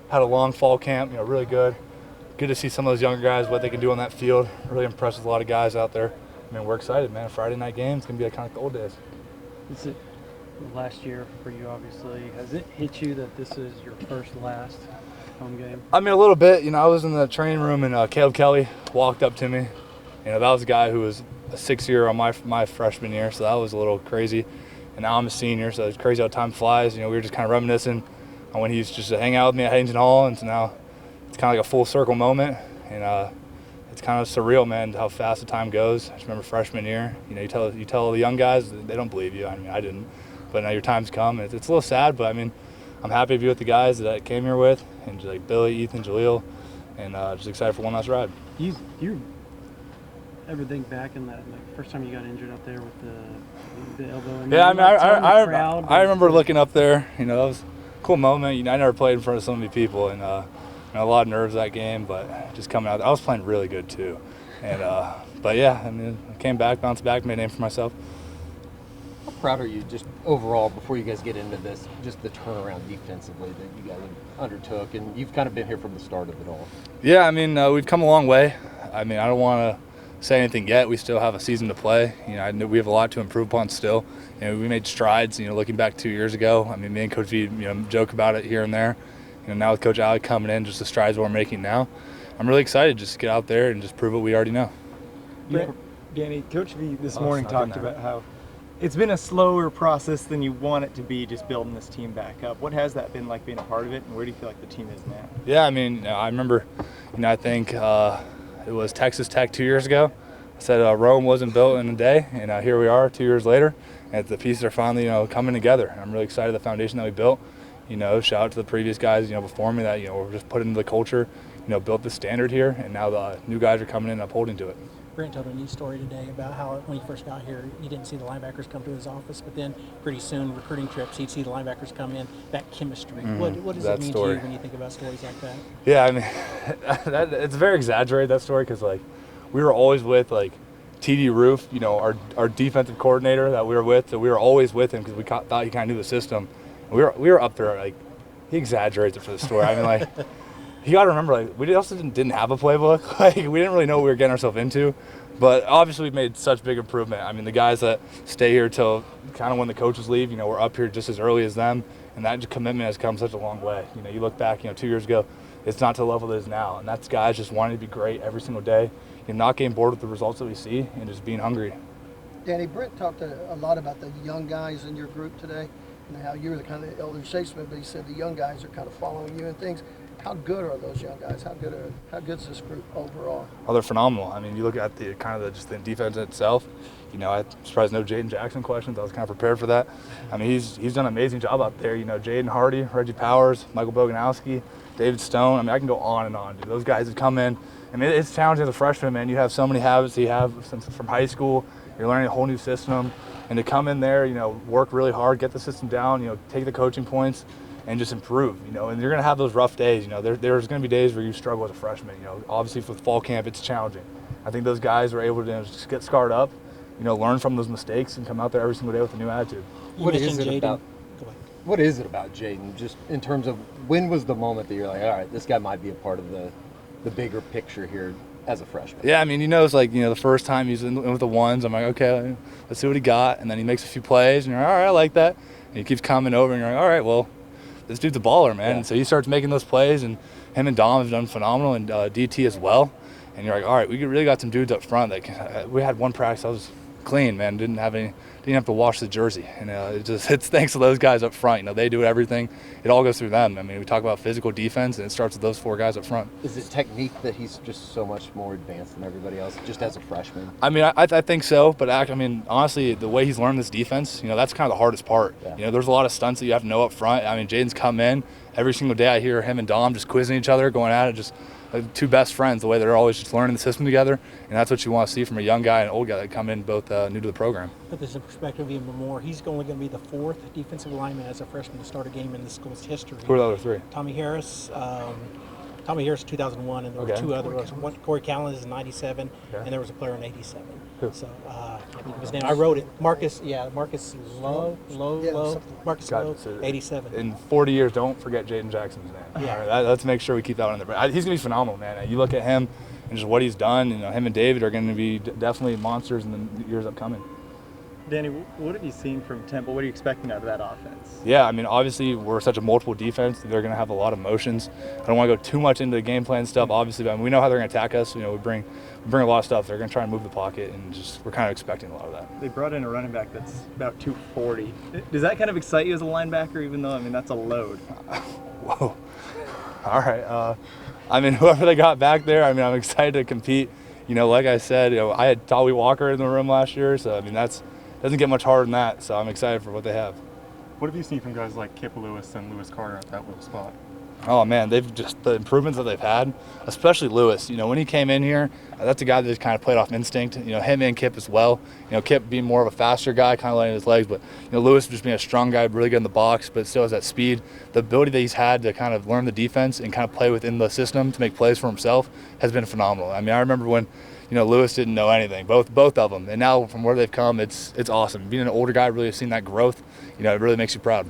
had a long fall camp, really good. Good to see some of those younger guys, what they can do on that field. Really impressed with a lot of guys out there. We're excited, man. Friday night game, it's going to be like kind of like the old days. Is it last year for you, obviously? Has it hit you that this is your last home game? A little bit. I was in the training room and Caleb Kelly walked up to me. That was a guy who was a 6-year on my freshman year, so that was a little crazy. And now I'm a senior, so it's crazy how time flies. We were just kind of reminiscing on when he used to just hang out with me at Huntington Hall, and so now it's kind of like a full circle moment. And it's kind of surreal, man, how fast the time goes. I just remember freshman year. You tell the young guys, they don't believe you. I didn't. But now your time's come. It's a little sad, but I'm happy to be with the guys that I came here with, and like Billy, Ethan, Jaleel, and just excited for one last ride. You ever think back in that first time you got injured up there with the elbow? Yeah, I remember looking up there. That was a cool moment. I never played in front of so many people, and a lot of nerves that game. But just coming out, I was playing really good too. And but yeah, I came back, bounced back, made a name for myself. How proud are you just overall, before you guys get into this, just the turnaround defensively that you guys undertook, and you've kind of been here from the start of it all? Yeah, we've come a long way. I don't want to say anything yet. We still have a season to play. I know we have a lot to improve upon still. We made strides. Looking back 2 years ago. Me and Coach V, joke about it here and there. Now with Coach Alec coming in, just the strides we're making now, I'm really excited just to get out there and just prove what we already know. Danny, Coach V this morning talked about how it's been a slower process than you want it to be, just building this team back up. What has that been like being a part of it, and where do you feel like the team is now? Yeah, I remember, I think it was Texas Tech 2 years ago. I said Rome wasn't built in a day, and here we are 2 years later, and the pieces are finally, coming together. I'm really excited the foundation that we built. Shout out to the previous guys, before me that, we're just put into the culture, built the standard here, and now the new guys are coming in and upholding to it. Brent told a news story today about how when he first got here, he didn't see the linebackers come to his office, but then pretty soon, recruiting trips, he'd see the linebackers come in, that chemistry. What does it mean to you when you think about stories like that? Yeah, it's very exaggerated, that story, because, we were always with, TD Roof, our defensive coordinator that we were with, so we were always with him because we thought he kind of knew the system. We were up there, he exaggerates it for the story. You got to remember, we also didn't have a playbook. We didn't really know what we were getting ourselves into. But obviously, we've made such big improvement. The guys that stay here till kind of when the coaches leave, we're up here just as early as them. And that commitment has come such a long way. You look back, 2 years ago, it's not to the level it is now. And that's guys just wanting to be great every single day, not getting bored with the results that we see, and just being hungry. Danny, Brent talked a lot about the young guys in your group today, and how you were the kind of the elder statesman, but he said the young guys are kind of following you and things. How good are those young guys? How good's this group overall? Oh, they're phenomenal. You look at the just the defense itself. I'm surprised no Jaden Jackson questions. I was kind of prepared for that. He's done an amazing job out there. Jaden Hardy, Reggie Powers, Michael Boganowski, David Stone. I can go on and on. Dude. Those guys have come in. It's challenging as a freshman, man. You have so many habits you have from high school. You're learning a whole new system. And to come in there, work really hard, get the system down, take the coaching points, and just improve, and you're going to have those rough days. There's going to be days where you struggle as a freshman. Obviously with fall camp, it's challenging. I think those guys are able to just get scarred up, learn from those mistakes and come out there every single day with a new attitude. What is it about Jaden, just in terms of when was the moment that you're like, all right, this guy might be a part of the bigger picture here as a freshman? Yeah, it's the first time he's in with the ones, I'm like, okay, let's see what he got. And then he makes a few plays, and you're like, all right, I like that. And he keeps coming over, and you're like, all right, well, this dude's a baller, man. Yeah. And so he starts making those plays, and him and Dom have done phenomenal, and DT as well. And you're like, all right, we really got some dudes up front. We had one practice, I was clean, man. Didn't have to wash the jersey. And it's thanks to those guys up front. They do everything. It all goes through them. We talk about physical defense, and it starts with those 4 guys up front. Is it technique that he's just so much more advanced than everybody else, just as a freshman? I think so. But honestly, the way he's learned this defense, that's kind of the hardest part. Yeah. There's a lot of stunts that you have to know up front. Jaden's come in every single day. I hear him and Dom just quizzing each other, going at it, just two best friends, the way they're always just learning the system together, and that's what you want to see from a young guy and an old guy that come in both new to the program. Put this in perspective even more. He's only going to be the 4th defensive lineman as a freshman to start a game in the school's history. Who are the other 3? Tommy Harris, 2001, and there were 2 others. Corey Callan is in 97, and there was a player in 87. Who? So I can't think of his name. I wrote it. Marcus Lowe, Marcus Lowe, 87. In 40 years, don't forget Jaden Jackson's name. Yeah. Let's make sure we keep that one in there. He's going to be phenomenal, man. You look at him and just what he's done, him and David are going to be definitely monsters in the years upcoming. Danny, what have you seen from Temple? What are you expecting out of that offense? Yeah, obviously we're such a multiple defense. They're going to have a lot of motions. I don't want to go too much into the game plan stuff, obviously, but we know how they're going to attack us. We bring a lot of stuff. They're going to try and move the pocket, and we're kind of expecting a lot of that. They brought in a running back that's about 240. Does that kind of excite you as a linebacker, even though, that's a load? Whoa. All right. Whoever they got back there, I'm excited to compete. Like I said, I had Tolly Walker in the room last year, so, that's doesn't get much harder than that, so I'm excited for what they have. What have you seen from guys like Kip Lewis and Lewis Carter at that little spot? Oh man, they've just the improvements that they've had, especially Lewis. When he came in here, that's a guy that just kind of played off instinct. Him and Kip as well. Kip being more of a faster guy, kind of laying his legs, but Lewis just being a strong guy, really good in the box, but still has that speed. The ability that he's had to kind of learn the defense and kind of play within the system to make plays for himself has been phenomenal. I remember when Lewis didn't know anything, both of them, and now from where they've come, it's awesome. Being an older guy, really have seen that growth. It really makes you proud.